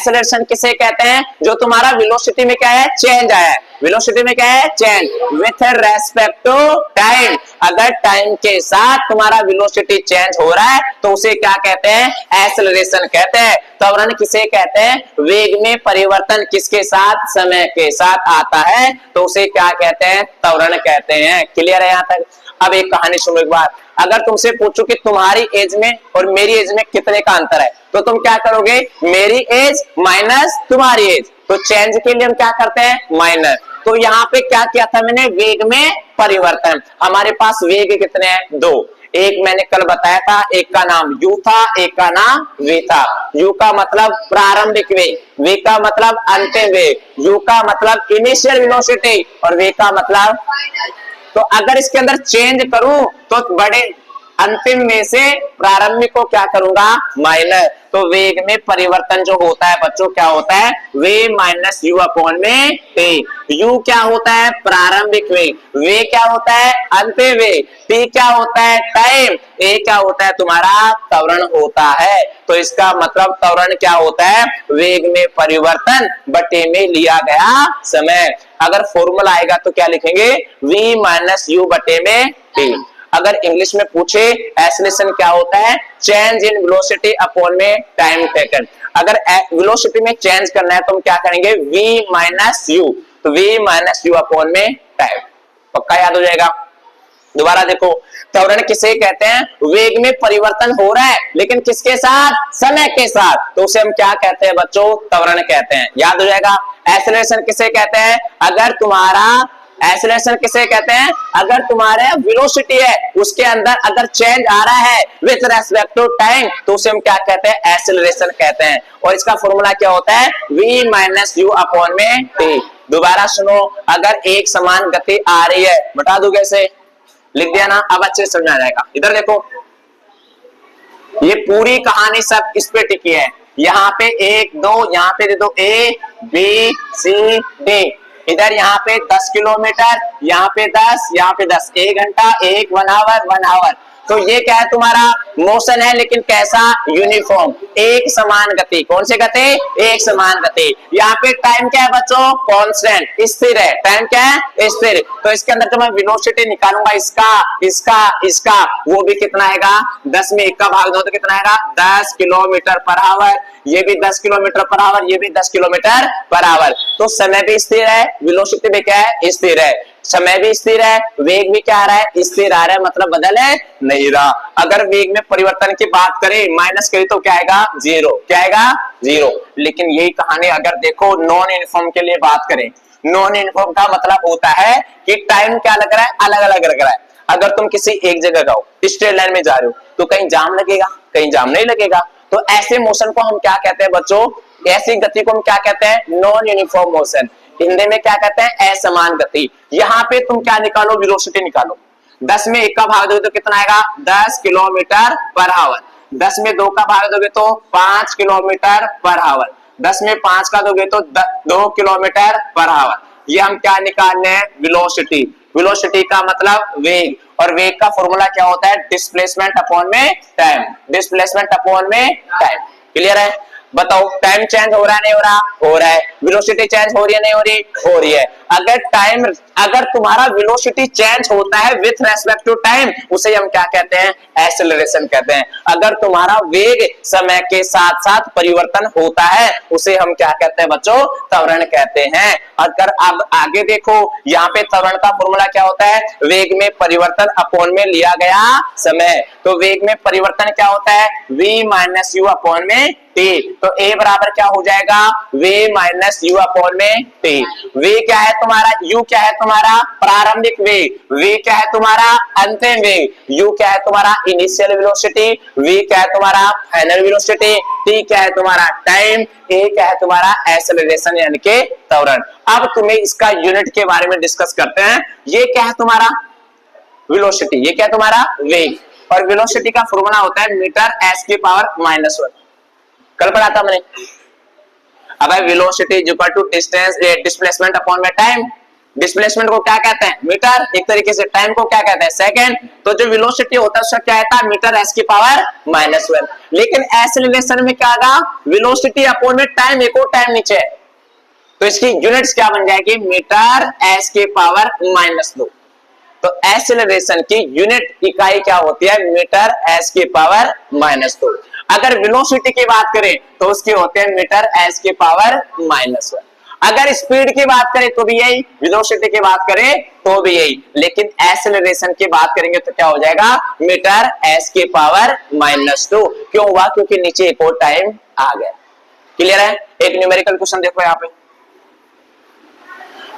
Acceleration किसे कहते हैं? जो तुम्हारा वेलोसिटी में क्या है? चेंज आया है। वेलोसिटी में क्या है? Change with respect to time. अगर टाइम के साथ तुम्हारा वेलोसिटी चेंज हो रहा है तो उसे क्या कहते हैं? एक्सेलरेशन कहते हैं। त्वरण किसे कहते हैं? वेग में परिवर्तन किसके साथ? समय के साथ आता है तो उसे क्या कहते हैं? त्वरण कहते हैं। क्लियर है यहां तक? अब एक कहानी सुनो एक बार। अगर तुमसे पूछूं कि तुम्हारी एज में और मेरी एज में कितने का अंतर है तो तुम क्या करोगे? मेरी एज माइनस तुम्हारी एज। तो चेंज के लिए हम क्या करते हैं? माइनस। तो यहाँ पे क्या किया था मैंने? वेग में परिवर्तन। हमारे पास वेग कितने हैं? 2। एक मैंने कल बताया था, एक का नाम u था, एक का नाम v था। u का मतलब प्रारंभिक वेग, v का मतलब अंतिम वेग, u का मतलब इनिशियल वेलोसिटी और v का मतलब। तो अगर इसके अंदर चेंज करूं तो बड़े अंतिम में से प्रारंभिक को क्या करूंगा? माइनस। तो वेग में परिवर्तन जो होता है बच्चों क्या होता है? वे माइनस यू अपॉन में टी। यू क्या होता है? प्रारंभिक वेग। वे क्या होता है? अंतिम वेग। टी क्या होता है? टाइम। ए क्या होता है? तुम्हारा त्वरण होता है। तो इसका मतलब त्वरण क्या होता है? वेग में परिवर्तन बटे में लिया गया समय। अगर फॉर्मूला आएगा तो क्या लिखेंगे? v माइनस यू बटे में टी। अगर इंग्लिश में पूछे एक्सेलरेशन क्या होता है? चेंज इन वेलोसिटी अपॉन में टाइम टेकन। अगर वेलोसिटी में चेंज करना है तो हम क्या करेंगे? v minus you. तो v माइनस यू अपॉन में टाइम। पक्का याद हो जाएगा? दोबारा देखो, त्वरण किसे कहते हैं? वेग में परिवर्तन हो रहा है लेकिन किसके साथ? समय के साथ। तो उसे हम क्या कहते हैं बच्चों? त्वरण कहते हैं। याद हो जाएगा? एक्सेलरेशन किसे कहते हैं? अगर तुम्हारा एक्सेलरेशन किसे कहते हैं? अगर तुम्हारे वेलोसिटी है उसके अंदर अगर चेंज आ रहा है विथ रेस्पेक्ट टू टाइम तो उसे हम क्या कहते हैं? एक्सेलरेशन कहते हैं। और इसका फॉर्मूला क्या होता है? v माइनस यू अपॉन में t। दोबारा सुनो, अगर एक समान गति आ रही है, बता दो कैसे? लिख दिया ना? अब अच्छे से समझ आ जाएगा। इधर देखो, ये पूरी कहानी सब इस पे टिकी है। यहाँ पे 1 2, यहाँ पे दे दो a b c d। इधर यहाँ पे 10 किलोमीटर, यहाँ पे 10, यहाँ पे 10। 1 घंटा, 1 आवर, 1 आवर। तो ये क्या है? तुम्हारा मोशन है लेकिन कैसा? यूनिफॉर्म, एक समान गति। कौन सी गति? एक समान गति। यहाँ पे टाइम क्या है बच्चों? कांस्टेंट, स्थिर है। टाइम क्या है? स्थिर। तो इसके अंदर जब मैं वेलोसिटी निकालूंगा इसका इसका इसका, वो भी कितना आएगा? 10 में 1 का भाग दो तो कितना आएगा? 10 किलोमीटर पर आवर। ये भी 10 किलोमीटर पर आवर, ये भी 10 किलोमीटर पर आवर। तो समय भी स्थिर है, वेलोसिटी भी क्या है? स्थिर है। समय भी स्थिर है, वेग भी क्या आ रहा है? स्थिर आ रहा है, मतलब बदल है नहीं रहा। अगर वेग में परिवर्तन की बात करें, माइनस करें तो क्या आएगा? 0। क्या आएगा? 0। लेकिन यही कहानी अगर देखो नॉन यूनिफॉर्म के लिए बात करें, नॉन यूनिफॉर्म का मतलब होता है कि टाइम क्या लग रहा है? अलग अलग लग रहा है। अगर तुम किसी एक जगह जाओ, स्ट्रेट लाइन में जा रहे हो तो कहीं जाम लगेगा, कहीं जाम नहीं लगेगा। तो ऐसे मोशन को हम क्या कहते हैं बच्चों? ऐसी गति को हम क्या कहते हैं? Non uniform motion. हिंदी में क्या कहते हैं? असमान गति। यहाँ पे तुम क्या निकालो? वेलोसिटी निकालो। 10 में 1 का भाग दोगे तो कितना आएगा? 10 किलोमीटर पर आवर। 10 में 2 का भाग दोगे तो 5 किलोमीटर पर आवर। 10 में 5 का दोगे तो 2 किलोमीटर पर आवर। ये हम क्या निकालने हैं? वेलोसिटी। वेलोसिटी का मतलब वेग, और वेग का फॉर्मूला क्या होता है? डिस्प्लेसमेंट अपॉन में टाइम। डिस्प्लेसमेंट अपॉन में टाइम। क्लियर है? बताओ, टाइम चेंज हो रहा है नहीं हो रहा? हो रहा है। वेलोसिटी चेंज हो रही है नहीं हो रही? हो रही है। अगर तुम्हारा वेलोसिटी चेंज होता है विथ रेस्पेक्ट टू टाइम उसे हम क्या कहते हैं? एक्सेलरेशन कहते हैं। अगर तुम्हारा वेग समय के साथ साथ परिवर्तन होता है उसे हम क्या कहते हैं बच्चों? त्वरण कहते हैं। अगर अब आगे देखो, यहाँ पे त्वरण का फॉर्मूला क्या होता है? वेग में परिवर्तन अपॉन में लिया गया समय। तो वेग में परिवर्तन क्या होता है? v माइनस यू अपॉन में t। तो a बराबर क्या हो जाएगा? v माइनस यू अपॉन में t। v क्या है तुम्हारा? u क्या है तुम्हारा? प्रारंभिक वेग। v क्या है तुम्हारा? अंतिम वेग। u क्या है तुम्हारा? Initial velocity. v क्या है तुम्हारा? Final velocity. t क्या है तुम्हारा? टाइम। a क्या है तुम्हारा? एक्सेलरेशन यानी कि त्वरण। अब तुम्हें इसका यूनिट के बारे में डिस्कस करते हैं। ये क्या है तुम्हारा? वेलोसिटी। ये क्या है तुम्हारा? वेग। और वेलोसिटी का फॉर्मूला होता है मीटर s की पावर -1। कल पढ़ा था मैंने। अब velocity is equal to distance displacement upon में टाइम। डिस्प्लेसमेंट को क्या कहते हैं, मीटर, एक तरीके से टाइम को क्या कहते हैं, सेकंड। तो जो वेलोसिटी होता है उसका क्या आता है, मीटर एस की पावर -1। लेकिन एक्सेलरेशन में क्या आएगा, वेलोसिटी अपॉन में टाइम, एक और टाइम नीचे है, तो इसकी यूनिट्स क्या बन जाएगी, मीटर एस की पावर -2। तो एक्सेलरेशन की यूनिट इकाई क्या होती है, मीटर एस की पावर -2। अगर वेलोसिटी की बात करें तो उसके होते हैं मीटर एस की पावर -1। अगर स्पीड की बात करें तो भी यही, वेलोसिटी की बात करें तो भी यही, लेकिन एक्सेलरेशन की बात करेंगे तो क्या हो जाएगा, मीटर एस की पावर -2। क्यों हुआ, क्योंकि नीचे एक और टाइम आ गया। क्लियर है। एक न्यूमेरिकल क्वेश्चन देखो यहाँ पे,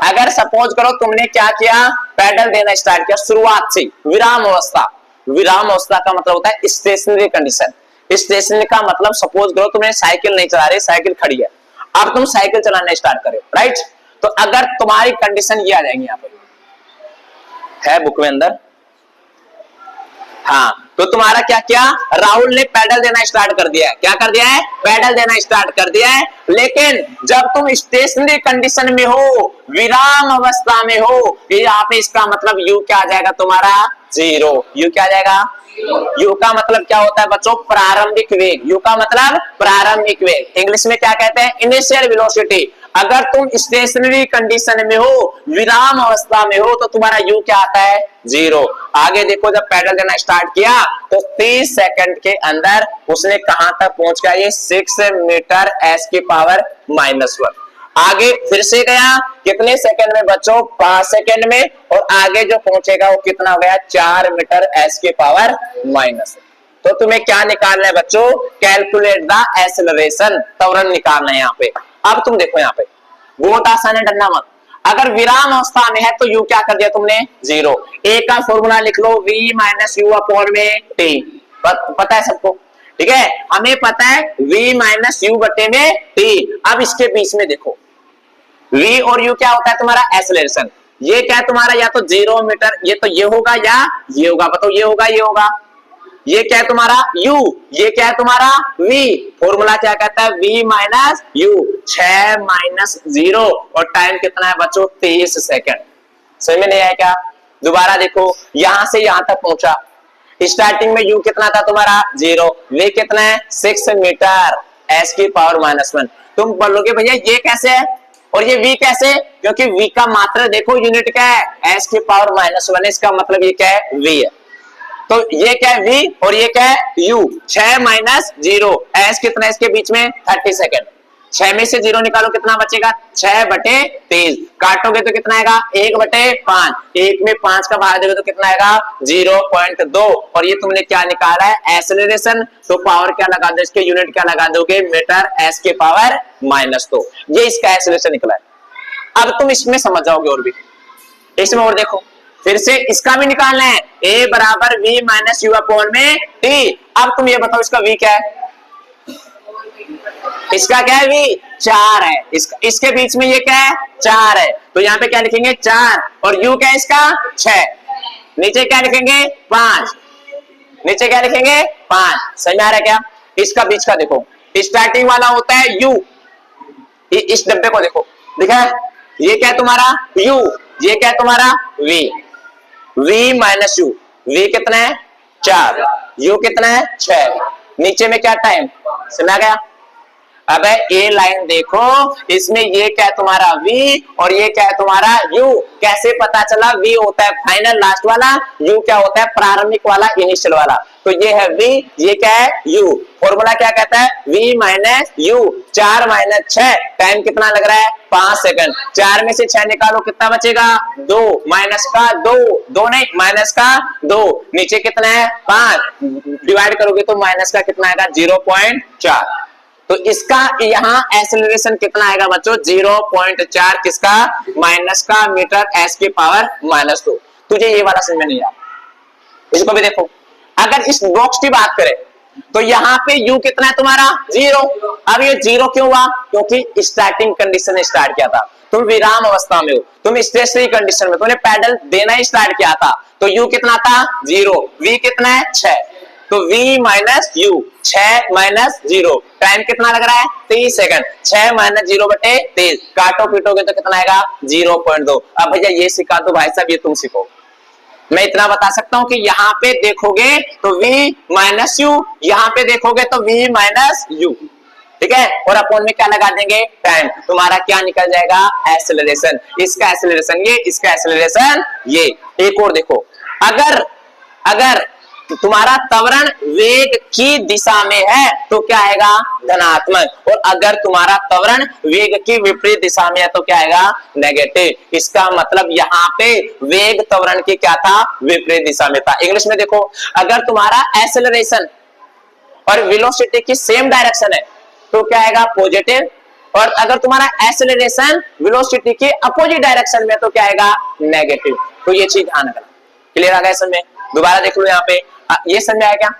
अगर सपोज करो तुमने क्या किया, पैडल देना स्टार्ट किया शुरुआत से, विराम अवस्था। विराम अवस्था का मतलब होता है स्टेशनरी कंडीशन। स्टेशनरी का मतलब सपोज करो तुमने साइकिल नहीं चला रही, साइकिल खड़ी है, अब तुम साइकिल चलाना स्टार्ट करो, राइट। तो अगर तुम्हारी कंडीशन ये आ जाएगी, यहाँ पे है बुक में अंदर, हाँ, तो तुम्हारा क्या किया, राहुल ने पैडल देना स्टार्ट कर दिया है, क्या कर दिया है, पैडल देना स्टार्ट कर दिया है। लेकिन जब तुम स्टेशनरी कंडीशन में हो, विराम अवस्था में हो, यहाँ पे इसका मतलब यू क्या आ जाएगा तुम्हारा, 0। यू क्या आ जाएगा, यू का मतलब क्या होता है बच्चों, प्रारंभिक वेग। यू का मतलब प्रारंभिक वेग, इंग्लिश में क्या कहते हैं, इनिशियल वेलोसिटी। अगर तुम स्टेशनरी कंडीशन में हो, विराम अवस्था में हो, तो तुम्हारा यू क्या आता है, 0। आगे देखो, जब पैडल देना स्टार्ट किया तो 30 सेकंड के अंदर उसने कहां तक पहुंच गया, ये 6 मीटर एस की पावर -1। आगे फिर से गया, कितने सेकंड में बच्चों, 5 सेकंड में, और आगे जो पहुंचेगा वो कितना हो गया, 4 मीटर एस की पावर -1। तो तुम्हें क्या निकालना है बच्चों, कैलकुलेट द एक्सेलरेशन, त्वरण निकालना है यहाँ पे। अब तुम देखो यहाँ पे बहुत आसान है, डरना मत। अगर विराम अवस्था में है तो यू क्या कर दिया तुमने, 0। ए का फॉर्मूला लिख लो, v - u अपॉन में t, पता है सबको, ठीक है, हमें पता है v - u बटे में t। अब इसके बीच में देखो, v और u क्या होता है तुम्हारा, एक्सेलरेशन। ये क्या है तुम्हारा, या तो 0 मीटर, ये तो ये होगा या ये होगा, बताओ ये होगा ये होगा। ये क्या है तुम्हारा u, ये क्या है तुम्हारा v, फॉर्मूला क्या कहता है, v - u, 6 - 0, और टाइम कितना है बच्चों, 30 सेकंड। समझ में नहीं आया क्या, दोबारा देखो, यहां से यहां तक पहुंचा, स्टार्टिंग में u कितना था तुम्हारा, 0, v कितना है, 6 मीटर s की पावर -1। तुम बोलोगे भैया ये कैसे है और ये v कैसे, क्योंकि v का मात्रा देखो, यूनिट क्या है, s की पावर -1, इसका मतलब ये क्या है, v है। तो ये क्या है, v, और ये क्या है, u। 6 - 0, s कितना है इसके बीच में, 30 सेकंड। 6 में से 0 निकालो, कितना बचेगा, 6/23। काटोगे तो कितना आएगा, 1/5। 1 में 5 का भाग दोगे तो कितना आएगा, 0.2। और ये तुमने क्या निकाला है, एक्सेलरेशन। तो पावर क्या लगा दो, इसके यूनिट क्या लगा दोगे, मीटर एस के पावर -2। ये इसका एक्सेलरेशन निकला है। अब तुम इसमें समझ जाओगे और भी, इसमें और देखो, फिर से इसका भी निकालना है, a बराबर v - u अपॉन में t। अब तुम ये बताओ इसका v क्या है, इसका क्या है, v 4 है, इसके बीच में ये क्या है, 4 है, तो यहाँ पे क्या लिखेंगे, 4, और u क्या है इसका, 6। नीचे क्या लिखेंगे, 5, नीचे क्या लिखेंगे, 5। समझ में आ रहा है क्या। इसका बीच का देखो, स्टार्टिंग वाला होता है u, इस डब्बे को देखो, देखा है, ये क्या है तुम्हारा u, ये क्या है तुम्हारा v। v - u, v कितना है, 4, u कितना है, 6, नीचे में क्या टाइम, समझ गया। अब ए लाइन देखो, इसमें ये क्या है तुम्हारा v और ये क्या है तुम्हारा u। कैसे पता चला, v होता है फाइनल लास्ट वाला, u क्या होता है प्रारंभिक वाला, इनिशियल वाला। तो ये है v, ये क्या है u। फॉर्मूला क्या कहता है, v - u, 4 - 6, टाइम कितना लग रहा है, 5 सेकंड। 4 में से 6 निकालो, कितना बचेगा, 2, माइनस का 2, 2 नहीं माइनस का 2, नीचे कितना है 5, डिवाइड करोगे तो माइनस का कितना आएगा, 0.4। तो इसका यहाँ एक्सेलरेशन कितना आएगा बच्चों, 0.4, किसका, माइनस का, मीटर एस की पावर -2। तुझे ये वाला समझ में नहीं आया, इसको भी देखो। अगर इस बॉक्स की बात करें तो यहाँ पे u कितना है तुम्हारा, 0। अब ये 0 क्यों हुआ, क्योंकि स्टार्टिंग कंडीशन स्टार्ट किया था, तुम विराम अवस्था में हो, तुम स्टेशनरी कंडीशन में, तुमने पैडल देना ही स्टार्ट किया था, तो u कितना था, 0, v कितना है, 6। तो v minus u, 6 minus 0, time कितना लग रहा है 30 सेकंड, 6 माइनस 0 बटे 30, काटो पीटोगे तो कितना आएगा 0.2। अब भैया ये सिखा दो भाई साहब, ये तुम सीखो। मैं इतना बता सकता हूं कि यहाँ पे देखोगे तो v माइनस u, यहाँ पे देखोगे तो v माइनस u, ठीक है, और अपॉन में क्या लगा देंगे टाइम, तुम्हारा क्या निकल जाएगा एक्सेलरेशन, इसका एक्सेलरेशन ये, इसका एक्सेलरेशन ये। एक और देखो, अगर तुम्हारा त्वरण वेग की दिशा में है तो क्या आएगा धनात्मक, और अगर तुम्हारा त्वरण वेग की विपरीत दिशा में है तो क्या आएगा नेगेटिव। इसका मतलब यहाँ पे वेग त्वरण की क्या था विपरीत दिशा में था। इंग्लिश में देखो, अगर तुम्हारा एक्सेलरेशन और वेलोसिटी की सेम डायरेक्शन है तो क्या आएगा पॉजिटिव, और अगर तुम्हारा एक्सेलरेशन वेलोसिटी के अपोजिट डायरेक्शन में तो क्या आएगा नेगेटिव। तो ये चीज ध्यान रखना। क्लियर आ गया समझ में? दोबारा देख लो यहाँ पे, ये समझ आया क्या?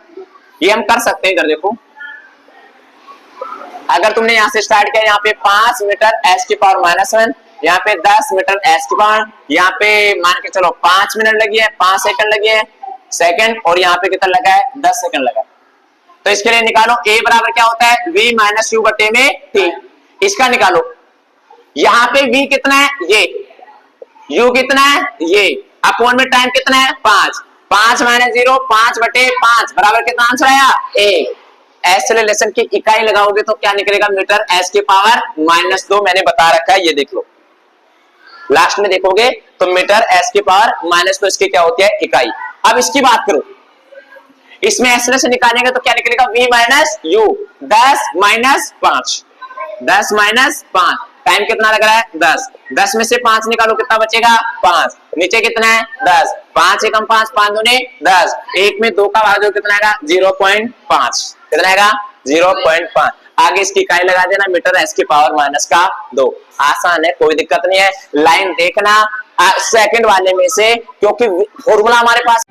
ये हम कर सकते हैं। इधर देखो, अगर तुमने यहाँ से स्टार्ट किया, यहाँ पे 5 मीटर एस की पावर -1, यहाँ पे 10 मीटर एस की पावर, यहाँ पे मान के चलो 5 मिनट लगी है, 5 सेकंड लगी है सेकंड, और यहाँ पे कितना लगा है 10 सेकंड लगा है। तो इसके लिए निकालो a बराबर क्या होता है v माइनस यू बटे में t, इसका निकालो। यहाँ पे v कितना है ये, u कितना है ये, अपॉन में टाइम कितना है 5, 5 माइनस 0, 5 बटे 5 बराबर कितना आंसर आया 1। एक्सेलरेशन की इकाई लगाओगे तो क्या निकलेगा मीटर एस की पावर -2, मैंने बता रखा है, ये देख लो। लास्ट में देखोगे तो मीटर एस की पावर -2 इसकी क्या होती है इकाई। अब इसकी बात करो, इसमें एक्सेलरेशन निकालेंगे तो क्या निकलेगा v minus you, 10 minus 5, 10 minus 5, time कितना लग रहा है 10, 10 में से 5 निकालो कितना बचेगा 5, नीचे कितना है 10, 5 एकम 5, 5 दूने 10, 1 में 2 का भाग दो कितना आएगा 0.5, कितना आएगा 0.5। आगे इसकी इकाई लगा देना मीटर एस की पावर -2। आसान है, कोई दिक्कत नहीं है। लाइन देखना सेकंड वाले में से, क्योंकि फॉर्मूला हमारे पास